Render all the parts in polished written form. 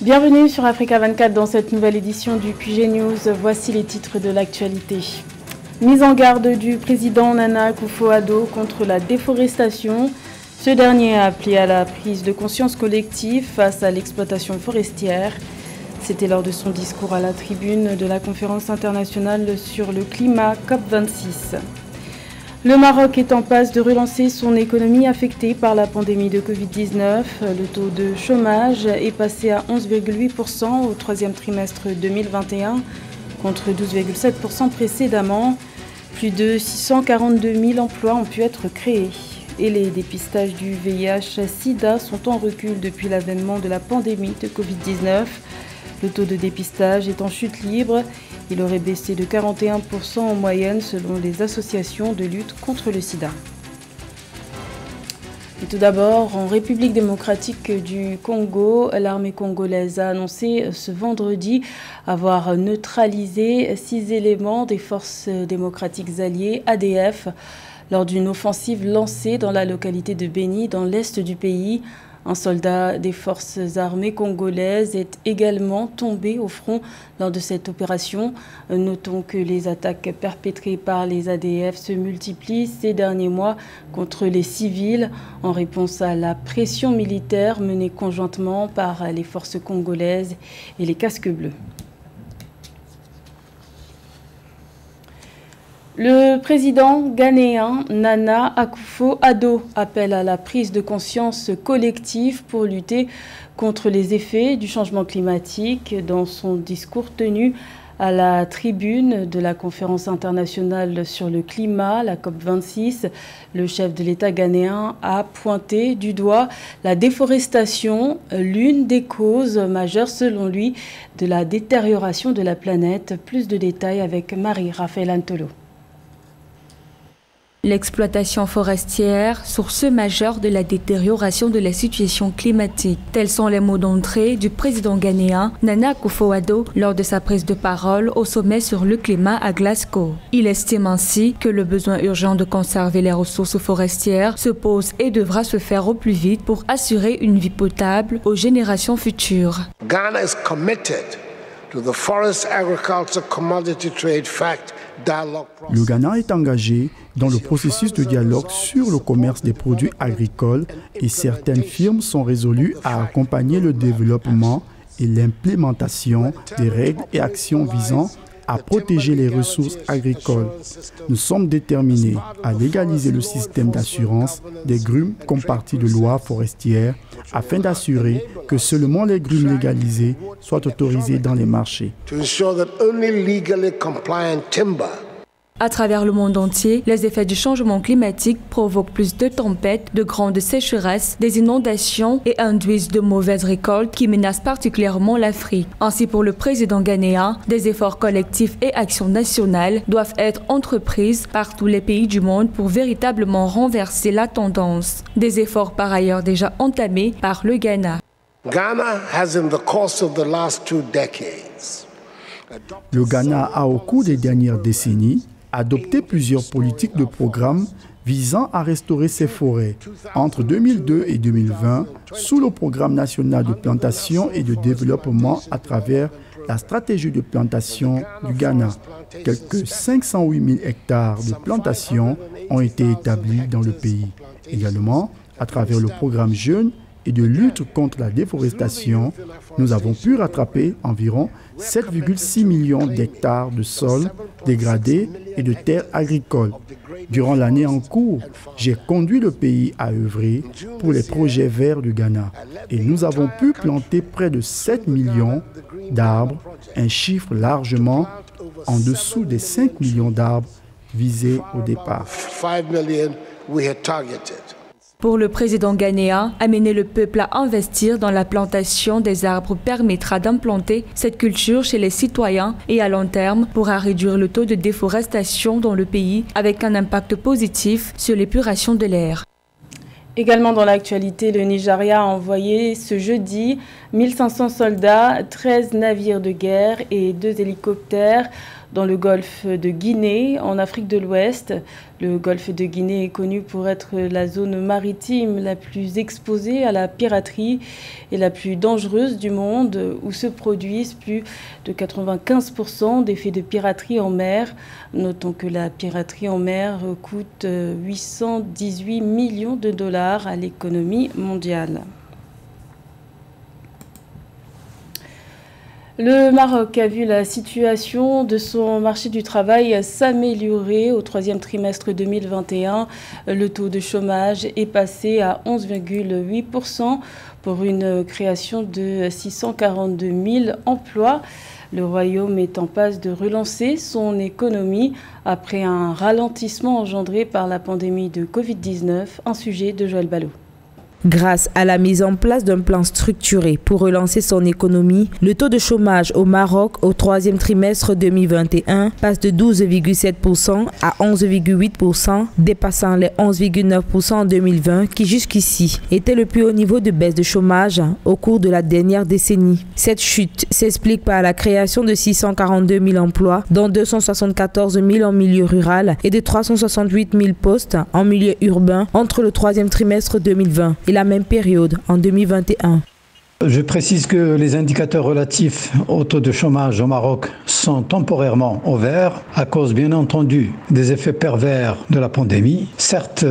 Bienvenue sur Africa 24 dans cette nouvelle édition du QG News. Voici les titres de l'actualité. Mise en garde du président Nana Akufo-Addo contre la déforestation. Ce dernier a appelé à la prise de conscience collective face à l'exploitation forestière. C'était lors de son discours à la tribune de la conférence internationale sur le climat COP26. Le Maroc est en passe de relancer son économie affectée par la pandémie de Covid-19. Le taux de chômage est passé à 11,8% au troisième trimestre 2021 contre 12,7% précédemment. Plus de 642 000 emplois ont pu être créés. Et les dépistages du VIH-Sida sont en recul depuis l'avènement de la pandémie de Covid-19. Le taux de dépistage est en chute libre. Il aurait baissé de 41% en moyenne selon les associations de lutte contre le sida. Et tout d'abord, en République démocratique du Congo, l'armée congolaise a annoncé ce vendredi avoir neutralisé 6 éléments des forces démocratiques alliées ADF lors d'une offensive lancée dans la localité de Beni, dans l'est du pays. Un soldat des forces armées congolaises est également tombé au front lors de cette opération. Notons que les attaques perpétrées par les ADF se multiplient ces derniers mois contre les civils en réponse à la pression militaire menée conjointement par les forces congolaises et les casques bleus. Le président ghanéen Nana Akufo-Addo appelle à la prise de conscience collective pour lutter contre les effets du changement climatique. Dans son discours tenu à la tribune de la conférence internationale sur le climat, la COP26, le chef de l'État ghanéen a pointé du doigt la déforestation, l'une des causes majeures selon lui de la détérioration de la planète. Plus de détails avec Marie-Raphaël Antolo. L'exploitation forestière, source majeure de la détérioration de la situation climatique. Tels sont les mots d'entrée du président ghanéen Nana Akufo-Addo lors de sa prise de parole au sommet sur le climat à Glasgow. Il estime ainsi que le besoin urgent de conserver les ressources forestières se pose et devra se faire au plus vite pour assurer une vie potable aux générations futures. Ghana is committed to the Forest Agriculture Commodity Trade Fact Dialogue process. Le Ghana est engagé dans le processus de dialogue sur le commerce des produits agricoles et certaines firmes sont résolues à accompagner le développement et l'implémentation des règles et actions visant à protéger les ressources agricoles. Nous sommes déterminés à légaliser le système d'assurance des grumes comme partie de loi forestière afin d'assurer que seulement les grumes légalisées soient autorisées dans les marchés. À travers le monde entier, les effets du changement climatique provoquent plus de tempêtes, de grandes sécheresses, des inondations et induisent de mauvaises récoltes qui menacent particulièrement l'Afrique. Ainsi, pour le président ghanéen, des efforts collectifs et actions nationales doivent être entreprises par tous les pays du monde pour véritablement renverser la tendance. Des efforts par ailleurs déjà entamés par le Ghana. Le Ghana a, au cours des dernières décennies, adopté plusieurs politiques de programme visant à restaurer ses forêts. Entre 2002 et 2020, sous le programme national de plantation et de développement à travers la stratégie de plantation du Ghana, quelques 508 000 hectares de plantation ont été établis dans le pays. Également, à travers le programme Jeunes et de lutte contre la déforestation, nous avons pu rattraper environ 7,6 millions d'hectares de sols dégradés et de terres agricoles. Durant l'année en cours, j'ai conduit le pays à œuvrer pour les projets verts du Ghana et nous avons pu planter près de 7 millions d'arbres, un chiffre largement en dessous des 5 millions d'arbres visés au départ. Pour le président ghanéen, amener le peuple à investir dans la plantation des arbres permettra d'implanter cette culture chez les citoyens et à long terme pourra réduire le taux de déforestation dans le pays avec un impact positif sur l'épuration de l'air. Également dans l'actualité, le Nigeria a envoyé ce jeudi 1500 soldats, 13 navires de guerre et 2 hélicoptères dans le golfe de Guinée, en Afrique de l'Ouest. Le golfe de Guinée est connu pour être la zone maritime la plus exposée à la piraterie et la plus dangereuse du monde, où se produisent plus de 95% des faits de piraterie en mer. Notons que la piraterie en mer coûte 818 millions de dollars à l'économie mondiale. Le Maroc a vu la situation de son marché du travail s'améliorer au troisième trimestre 2021. Le taux de chômage est passé à 11,8% pour une création de 642 000 emplois. Le Royaume est en passe de relancer son économie après un ralentissement engendré par la pandémie de Covid-19. Un sujet de Joël Ballot. Grâce à la mise en place d'un plan structuré pour relancer son économie, le taux de chômage au Maroc au troisième trimestre 2021 passe de 12,7% à 11,8%, dépassant les 11,9% en 2020 qui jusqu'ici était le plus haut niveau de baisse de chômage au cours de la dernière décennie. Cette chute s'explique par la création de 642 000 emplois, dont 274 000 en milieu rural et de 368 000 postes en milieu urbain entre le troisième trimestre 2020 et la même période en 2021. Je précise que les indicateurs relatifs au taux de chômage au Maroc sont temporairement au vert à cause bien entendu des effets pervers de la pandémie. Certes,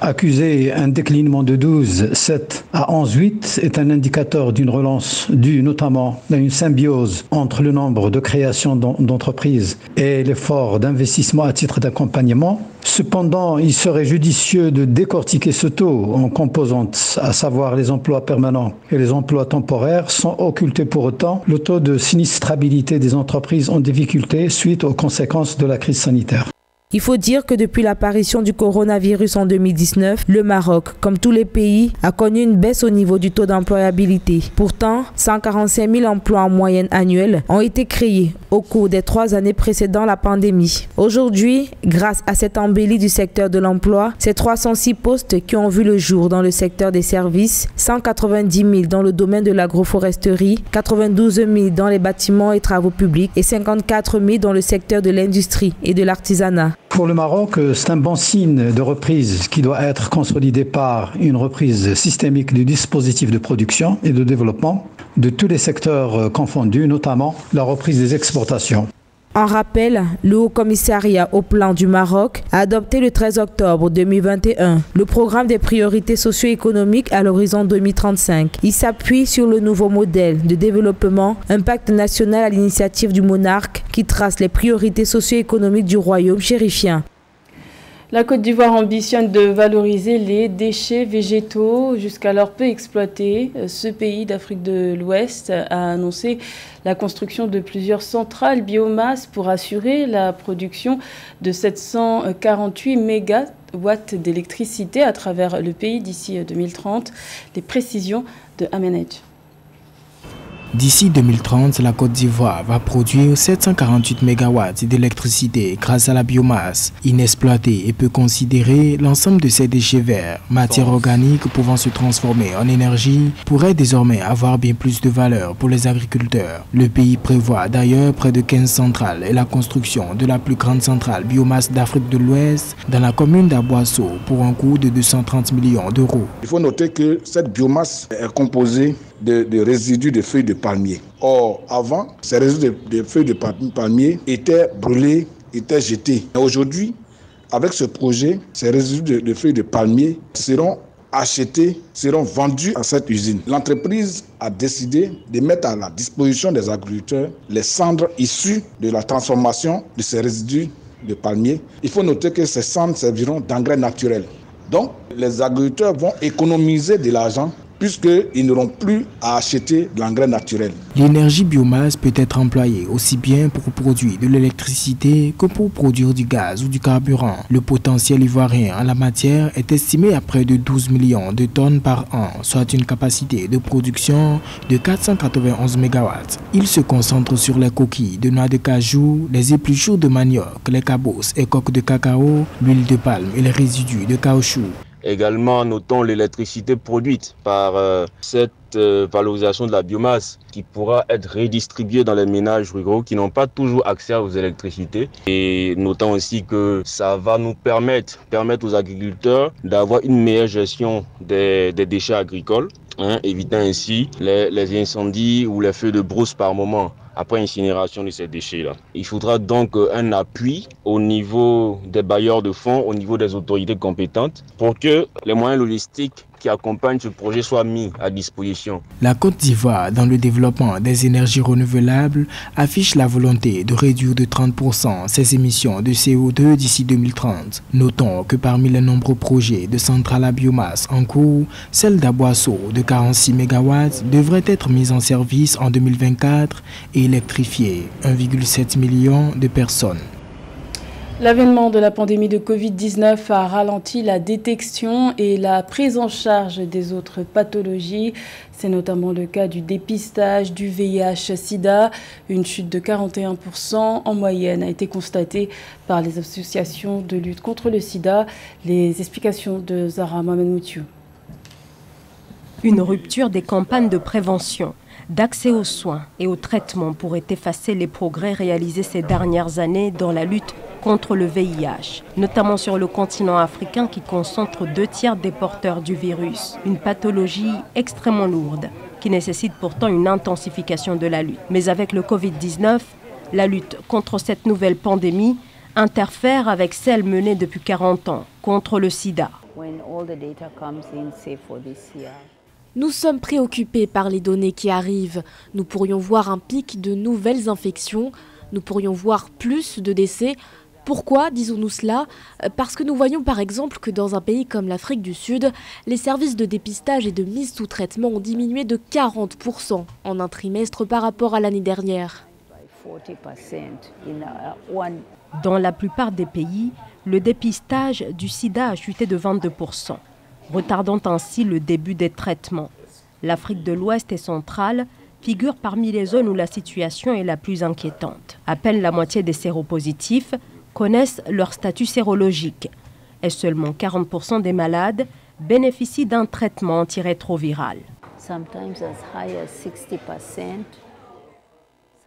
accuser un déclinement de 12,7 à 11,8 est un indicateur d'une relance due notamment à une symbiose entre le nombre de créations d'entreprises et l'effort d'investissement à titre d'accompagnement. Cependant, il serait judicieux de décortiquer ce taux en composantes, à savoir les emplois permanents et les emplois temporaires, sans occulter pour autant le taux de sinistrabilité des entreprises en difficulté suite aux conséquences de la crise sanitaire. Il faut dire que depuis l'apparition du coronavirus en 2019, le Maroc, comme tous les pays, a connu une baisse au niveau du taux d'employabilité. Pourtant, 145 000 emplois en moyenne annuelle ont été créés au cours des 3 années précédant la pandémie. Aujourd'hui, grâce à cette embellie du secteur de l'emploi, c'est 306 postes qui ont vu le jour dans le secteur des services, 190 000 dans le domaine de l'agroforesterie, 92 000 dans les bâtiments et travaux publics et 54 000 dans le secteur de l'industrie et de l'artisanat. Pour le Maroc, c'est un bon signe de reprise qui doit être consolidé par une reprise systémique du dispositif de production et de développement de tous les secteurs confondus, notamment la reprise des exportations. En rappel, le Haut Commissariat au Plan du Maroc a adopté le 13 octobre 2021 le programme des priorités socio-économiques à l'horizon 2035. Il s'appuie sur le nouveau modèle de développement, un pacte national à l'initiative du monarque qui trace les priorités socio-économiques du royaume chérifien. La Côte d'Ivoire ambitionne de valoriser les déchets végétaux jusqu'alors peu exploités. Ce pays d'Afrique de l'Ouest a annoncé la construction de plusieurs centrales biomasse pour assurer la production de 748 mégawatts d'électricité à travers le pays d'ici 2030. Les précisions de Amenedj. D'ici 2030, la Côte d'Ivoire va produire 748 MW d'électricité grâce à la biomasse. Inexploitée et peut considérer l'ensemble de ces déchets verts, matières organiques pouvant se transformer en énergie, pourrait désormais avoir bien plus de valeur pour les agriculteurs. Le pays prévoit d'ailleurs près de 15 centrales et la construction de la plus grande centrale biomasse d'Afrique de l'Ouest dans la commune d'Aboasso pour un coût de 230 millions d'euros. Il faut noter que cette biomasse est composée de résidus de feuilles de palmier. Or, avant, ces résidus de feuilles de palmier étaient brûlés, étaient jetés. Aujourd'hui, avec ce projet, ces résidus de feuilles de palmier seront achetés, seront vendus à cette usine. L'entreprise a décidé de mettre à la disposition des agriculteurs les cendres issues de la transformation de ces résidus de palmier. Il faut noter que ces cendres serviront d'engrais naturel. Donc, les agriculteurs vont économiser de l'argent puisqu'ils n'auront plus à acheter de l'engrais naturel. L'énergie biomasse peut être employée aussi bien pour produire de l'électricité que pour produire du gaz ou du carburant. Le potentiel ivoirien en la matière est estimé à près de 12 millions de tonnes par an, soit une capacité de production de 491 MW. Il se concentre sur les coquilles de noix de cajou, les épluchures de manioc, les cabosses et coques de cacao, l'huile de palme et les résidus de caoutchouc. Également, notons l'électricité produite par cette valorisation de la biomasse qui pourra être redistribuée dans les ménages ruraux qui n'ont pas toujours accès aux électricités. Et notons aussi que ça va nous permettre aux agriculteurs d'avoir une meilleure gestion des déchets agricoles, évitant ainsi les incendies ou les feux de brousse par moment après incinération de ces déchets-là. Il faudra donc un appui au niveau des bailleurs de fonds, au niveau des autorités compétentes, pour que les moyens logistiques qui accompagnent ce projet soient mis à disposition. La Côte d'Ivoire, dans le développement des énergies renouvelables, affiche la volonté de réduire de 30% ses émissions de CO2 d'ici 2030. Notons que parmi les nombreux projets de centrales à biomasse en cours, celle d'Aboisseau de 46 MW devrait être mise en service en 2024 et électrifier 1,7 million de personnes. L'avènement de la pandémie de Covid-19 a ralenti la détection et la prise en charge des autres pathologies. C'est notamment le cas du dépistage du VIH-Sida. Une chute de 41% en moyenne a été constatée par les associations de lutte contre le sida. Les explications de Zahra Mohamed-Moutiou. Une rupture des campagnes de prévention, d'accès aux soins et aux traitements pourrait effacer les progrès réalisés ces dernières années dans la lutte contre le VIH, notamment sur le continent africain qui concentre 2/3 des porteurs du virus. Une pathologie extrêmement lourde qui nécessite pourtant une intensification de la lutte. Mais avec le Covid-19, la lutte contre cette nouvelle pandémie interfère avec celle menée depuis 40 ans contre le sida. Nous sommes préoccupés par les données qui arrivent. Nous pourrions voir un pic de nouvelles infections. Nous pourrions voir plus de décès. Pourquoi disons-nous cela? Parce que nous voyons par exemple que dans un pays comme l'Afrique du Sud, les services de dépistage et de mise sous traitement ont diminué de 40% en un trimestre par rapport à l'année dernière. Dans la plupart des pays, le dépistage du sida a chuté de 22%, retardant ainsi le début des traitements. L'Afrique de l'Ouest et centrale figure parmi les zones où la situation est la plus inquiétante. À peine la moitié des séropositifs connaissent leur statut sérologique et seulement 40% des malades bénéficient d'un traitement antirétroviral.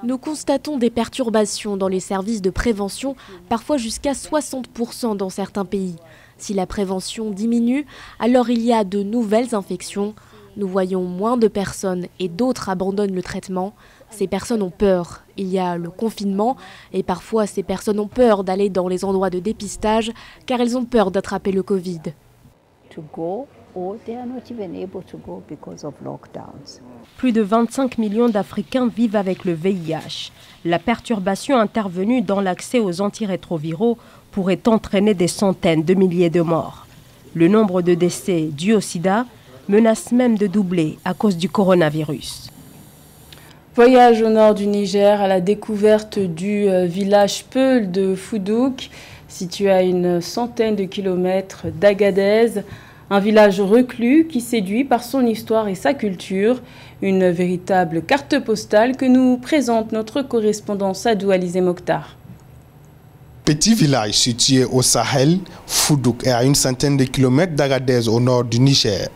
Nous constatons des perturbations dans les services de prévention, parfois jusqu'à 60% dans certains pays. Si la prévention diminue, alors il y a de nouvelles infections. Nous voyons moins de personnes et d'autres abandonnent le traitement. Ces personnes ont peur. Il y a le confinement et parfois ces personnes ont peur d'aller dans les endroits de dépistage car elles ont peur d'attraper le Covid. Plus de 25 millions d'Africains vivent avec le VIH. La perturbation intervenue dans l'accès aux antirétroviraux pourrait entraîner des centaines de milliers de morts. Le nombre de décès dus au sida menace même de doubler à cause du coronavirus. Voyage au nord du Niger à la découverte du village Peul de Foudouk, situé à une centaine de kilomètres d'Agadez. Un village reclus qui séduit par son histoire et sa culture. Une véritable carte postale que nous présente notre correspondant Sadou Alizé Mokhtar. Petit village situé au Sahel, Foudouk est à une centaine de kilomètres d'Agadez au nord du Niger.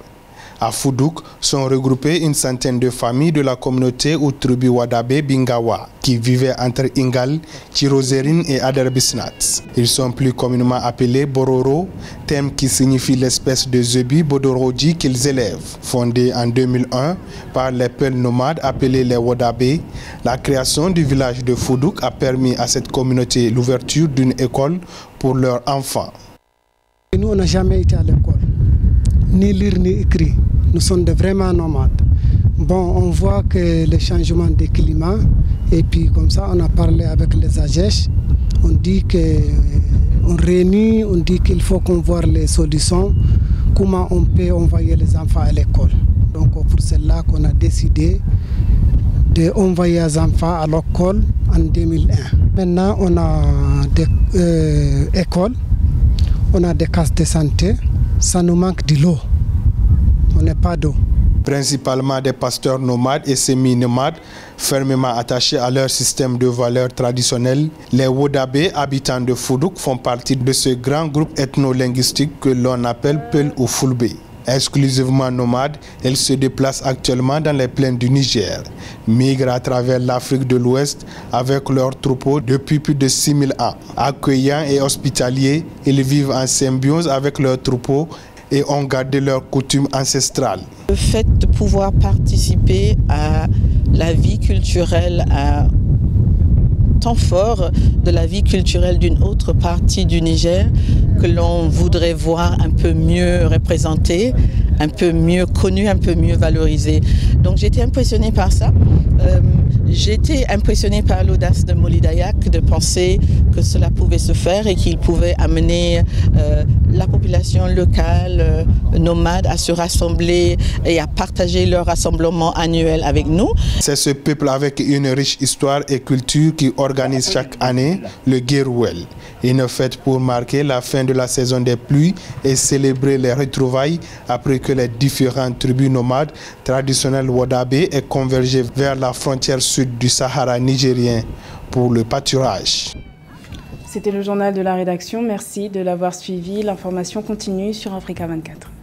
À Foudouk sont regroupées une centaine de familles de la communauté Outrubi Wadabe Bingawa qui vivaient entre Ingal, Tirozérine et Aderbisnat. Ils sont plus communément appelés Bororo, thème qui signifie l'espèce de zébi Bodoroji qu'ils élèvent. Fondé en 2001 par les Peuls nomades appelés les Wadabe, la création du village de Foudouk a permis à cette communauté l'ouverture d'une école pour leurs enfants. Nous, on n'a jamais été à l'école, ni lire ni écrire. Nous sommes vraiment nomades. Bon, on voit que le changement de climat, et puis comme ça, on a parlé avec les AGES. On dit qu'on réunit, on dit qu'il faut qu'on voit les solutions, comment on peut envoyer les enfants à l'école. Donc, pour cela qu'on a décidé d'envoyer les enfants à l'école en 2001. Maintenant, on a des écoles, on a des cases de santé, ça nous manque de l'eau. On n'a pas d'eau. principalement des pasteurs nomades et semi-nomades, fermement attachés à leur système de valeurs traditionnelles. Les Wodabé, habitants de Foudouk, font partie de ce grand groupe ethno-linguistique que l'on appelle Peul ou Fulbe. Exclusivement nomades, ils se déplacent actuellement dans les plaines du Niger, migrent à travers l'Afrique de l'Ouest avec leurs troupeaux depuis plus de 6000 ans. Accueillants et hospitaliers, ils vivent en symbiose avec leurs troupeaux et ont gardé leurs coutumes ancestrales. Le fait de pouvoir participer à la vie culturelle, à temps fort de la vie culturelle d'une autre partie du Niger que l'on voudrait voir un peu mieux représentée, un peu mieux connue, un peu mieux valorisée. Donc j'ai été impressionnée par ça. J'ai été impressionnée par l'audace de Moli Dayak de penser que cela pouvait se faire et qu'il pouvait amener la population locale, nomade, à se rassembler et à partager leur rassemblement annuel avec nous. C'est ce peuple avec une riche histoire et culture qui organise chaque année le Guérouel, une fête pour marquer la fin de la saison des pluies et célébrer les retrouvailles après que les différentes tribus nomades traditionnelles Wodabé aient convergé vers la frontière sud du Sahara nigérien pour le pâturage. C'était le journal de la rédaction. Merci de l'avoir suivi. L'information continue sur Africa 24.